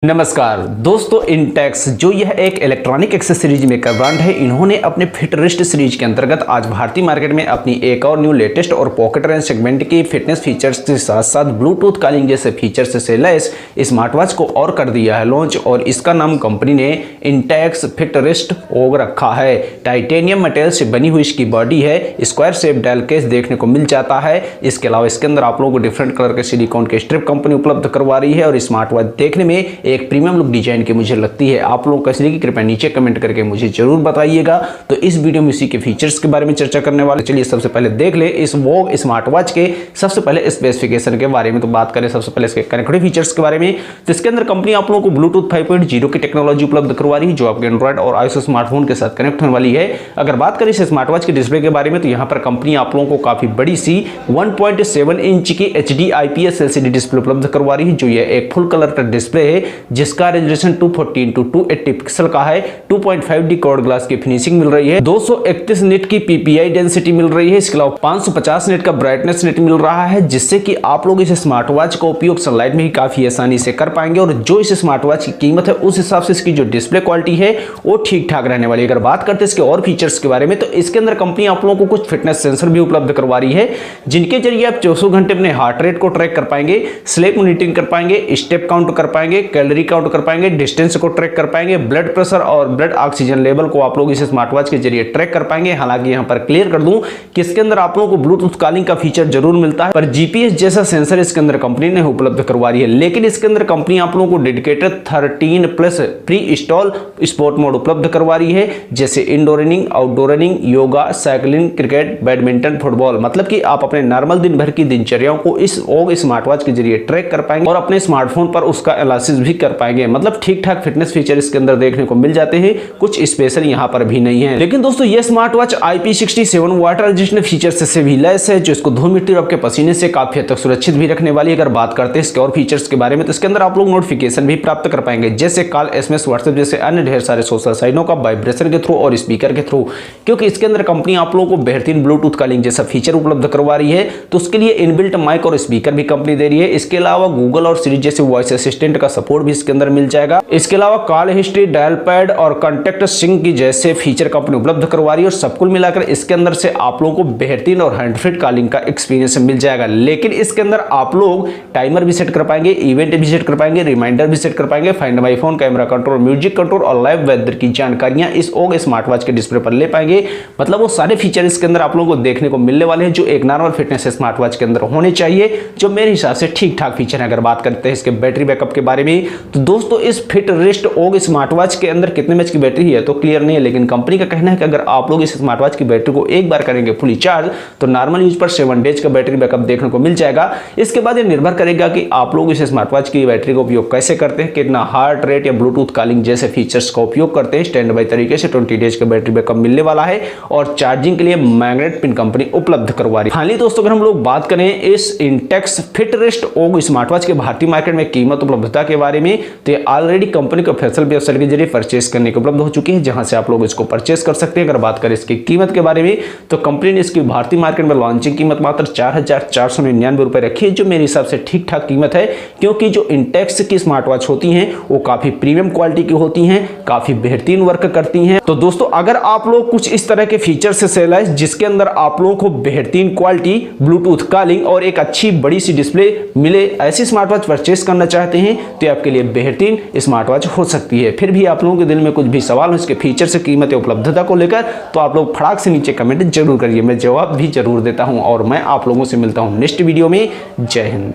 नमस्कार दोस्तों, इंटेक्स जो यह एक इलेक्ट्रॉनिक एक्सेसरीज मेकर ब्रांड है, इन्होंने अपने फिट रिस्ट सीरीज के अंतर्गत आज भारतीय मार्केट में अपनी एक और न्यू लेटेस्ट और पॉकेट रेंज सेगमेंट की फिटनेस फीचर्स के साथ साथ ब्लूटूथ कॉलिंग जैसे फीचर्स से लैस स्मार्ट वॉच को और कर दिया है लॉन्च। और इसका नाम कंपनी ने इंटेक्स फिट रिस्ट ओग रखा है। टाइटेनियम मटेरियल से बनी हुई इसकी बॉडी है, स्क्वायर शेप डायल केस देखने को मिल जाता है। इसके अलावा इसके अंदर आप लोगों को डिफरेंट कलर के सिलिकॉन के स्ट्रिप कंपनी उपलब्ध करवा रही है और स्मार्ट वॉच देखने में एक प्रीमियम लुक डिजाइन की मुझे लगती है। आप लोगों को कैसी लगी कृपया नीचे कमेंट करके मुझे जरूर बताइएगा। तो इस वीडियो में इसी के फीचर्स के बारे में चर्चा करने वाले। चलिए सबसे पहले देख ले इस वोग स्मार्ट वॉच के सबसे पहले स्पेसिफिकेशन के बारे में। तो बात करें सबसे पहले इसके कनेक्टिविटी फीचर्स के बारे में, तो इसके अंदर कंपनी आप लोगों को ब्लूटूथ 5.0 की टेक्नोलॉजी उपलब्ध करवा रही है जो आपके एंड्रॉइड और आईओएस स्मार्टफोन के साथ कनेक्ट होने वाली है। अगर बात करें इस स्मार्ट वॉच के डिस्प्ले के बारे में, तो यहाँ पर कंपनी आप लोगों को काफी बड़ी सी 1.7 इंच की HD IPS LCD डिस्प्ले उपलब्ध करवा रही है जो ये एक फुल कलर का डिस्प्ले है जिसका रेजोल्यूशन 240x280 पिक्सल का है। 2.5D क्वाड ग्लास की फिनिशिंग मिल रही है। 231 निट की PPI डेंसिटी मिल रही है। इसके अलावा 550 निट का ब्राइटनेस नेट मिल रहा है जिससे कि आप लोग इस स्मार्ट वॉच का उपयोग सनलाइट में ही काफी आसानी से कर पाएंगे। और जो इस स्मार्ट वॉच की कीमत है उस हिसाब से इसकी जो डिस्प्ले क्वालिटी है वो ठीक ठाक रहने वाली है। अगर बात करते हैं इसके और फीचर्स के बारे में, तो इसके अंदर कंपनी आप लोगों को कुछ फिटनेस सेंसर भी उपलब्ध करवा रही है जिनके जरिए आप 24 घंटे अपने हार्ट रेट को ट्रैक कर पाएंगे, स्लीप मॉनिटरिंग कर पाएंगे, स्टेप काउंट कर पाएंगे, कैलोरी काउंट कर पाएंगे, डिस्टेंस को ट्रैक कर पाएंगे, ब्लड प्रेशर और ब्लड ऑक्सीजन लेवल को आप लोग इस स्मार्ट वॉच के जरिए ट्रैक कर पाएंगे। हालांकि यहां पर क्लियर कर दूं कि इसके अंदर आप लोगों को ब्लूटूथ कॉलिंग का फीचर जरूर मिलता है, पर जीपीएस जैसा सेंसर इसके अंदर कंपनी ने उपलब्ध करवा रही है। लेकिन इसके अंदर कंपनी आप लोगों को dedicated 13+ pre install sport mode उपलब्ध करवा रही है जैसे indoor running, outdoor running, yoga, cycling, cricket, badminton, football. मतलब कि आप अपने नॉर्मल दिन भर की दिनचर्याओं को इस ओग स्मार्ट वॉच के जरिए ट्रैक कर पाएंगे और अपने स्मार्टफोन पर उसका एनालिसिस भी कर पाएंगे। मतलब ठीक ठाक फिटनेस फीचर इसके अंदर देखने को मिल जाते हैं, कुछ स्पेशल यहाँ पर भी नहीं है। लेकिन दोस्तों ये smart watch IP67 water resistant features से भी लैस है जो इसको धूल मिट्टी और आपके पसीने से काफी हद तक सुरक्षित भी रखने वाली है। अगर बात करते हैं इसके और फीचर्स के बारे में, तो इसके अंदर आप लोग नोटिफिकेशन भी प्राप्त कर पाएंगे जैसे कॉल, SMS, व्हाट्सएप जैसे अन्य ढेर सारे सोशल साइटों का वाइब्रेशन के थ्रू और स्पीकर के थ्रू। क्योंकि इसके अंदर कंपनी आप लोगों को बेहतरीन ब्लूटूथ कॉलिंग जैसा फीचर उपलब्ध करवा रही है तो उसके लिए इनबिल्ट माइक और स्पीकर भी कंपनी दे रही है। इसके अलावा गूगल और सिरी जैसे वॉइस असिस्टेंट का सपोर्ट भी इसके अंदर मिल जाएगा। इसके अलावा कॉल हिस्ट्री, डायल पैड और कॉन्टैक्ट सिंक की जैसे फीचर कंपनी उपलब्ध करवा रही है। और सब कुल मिलाकर इसके अंदर से आप लोगों को बेहतरीन और हैंड फ्री कॉलिंग का एक्सपीरियंस मिल जाएगा। लेकिन इसके अंदर आप लोग टाइमर भी सेट कर पाएंगे, इवेंट भी सेट कर पाएंगे, रिमाइंडर भी सेट कर पाएंगे, find my phone, camera control, music control और लाइव वेदर की जानकारियां इस ओग स्मार्ट वॉच के डिस्प्ले पर ले पाएंगे। मतलब वो सारे फीचर इसके अंदर आप लोगों को देखने को मिलने वाले हैं जो एक नॉर्मल फिटनेस स्मार्ट वॉच के अंदर होने चाहिए, जो मेरे हिसाब से ठीक ठाक फीचर है। अगर बात करते हैं इसके बैटरी बैकअप के बारे में, तो दोस्तों इस फिट रिस्ट ओग स्मार्ट वॉच के अंदर कितने एमएच की बैटरी है तो क्लियर नहीं है, लेकिन कंपनी का कहना है कि अगर आप लोग इस स्मार्ट वॉच की बैटरी को एक बार करेंगे फुली चार्ज तो नॉर्मल यूज पर 7 डेज का बैटरी बैकअप देखने को मिल जाएगा। इसके बाद ये निर्भर करेगा कि आप लोग इस स्मार्ट वॉच की बैटरी का उपयोग कैसे करते हैं, कितना हार्ट रेट या ब्लूटूथ कॉलिंग जैसे फीचर्स का उपयोग करते हैं। स्टैंड बाय तरीके से 20 डेज का बैटरी बैकअप मिलने वाला है और चार्जिंग के लिए मैग्नेट पिन कंपनी उपलब्ध करवा रही है। हालांकि दोस्तों अगर हम लोग बात करें इस इंटेक्स फिट रिस्ट ओग स्मार्ट वॉच के भारतीय मार्केट में कीमत उपलब्धता के बारे में, तो ये ऑलरेडी कंपनी को ऑफिशियल वेबसाइट के जरिए परचेस करने के उपलब्ध हो चुकी है जहां से आप लोग इसको परचेस कर सकते हैं। अगर बात करें इसकी कीमत के बारे में, तो कंपनी ने इसकी भारतीय मार्केट में लॉन्चिंग कीमत मात्र 4,499 रुपए रखी है जो मेरे हिसाब से ठीक ठाक कीमत है। क्योंकि जो इंटेक्स की स्मार्ट वॉच होती हैं वो काफी प्रीमियम क्वालिटी की होती हैं, काफी बेहतरीन वर्क करती हैं। तो दोस्तों अगर आप लोग कुछ इस तरह के फीचर से सेल है जिसके अंदर आप लोगों को बेहतरीन क्वालिटी, ब्लूटूथ कॉलिंग और एक अच्छी बड़ी सी डिस्प्ले मिले, ऐसी स्मार्ट वॉच परचेस करना चाहते हैं तो आपके लिए बेहतरीन स्मार्ट वॉच हो सकती है। फिर भी आप लोगों के दिल में कुछ भी सवाल हो इसके फीचर से, कीमत या उपलब्धता को लेकर, तो आप लोग फटाक से नीचे कमेंट जरूर करिए, मैं जवाब भी जरूर देता हूं। और मैं आप लोगों से मिलता हूं नेक्स्ट वीडियो में। जय हिंद।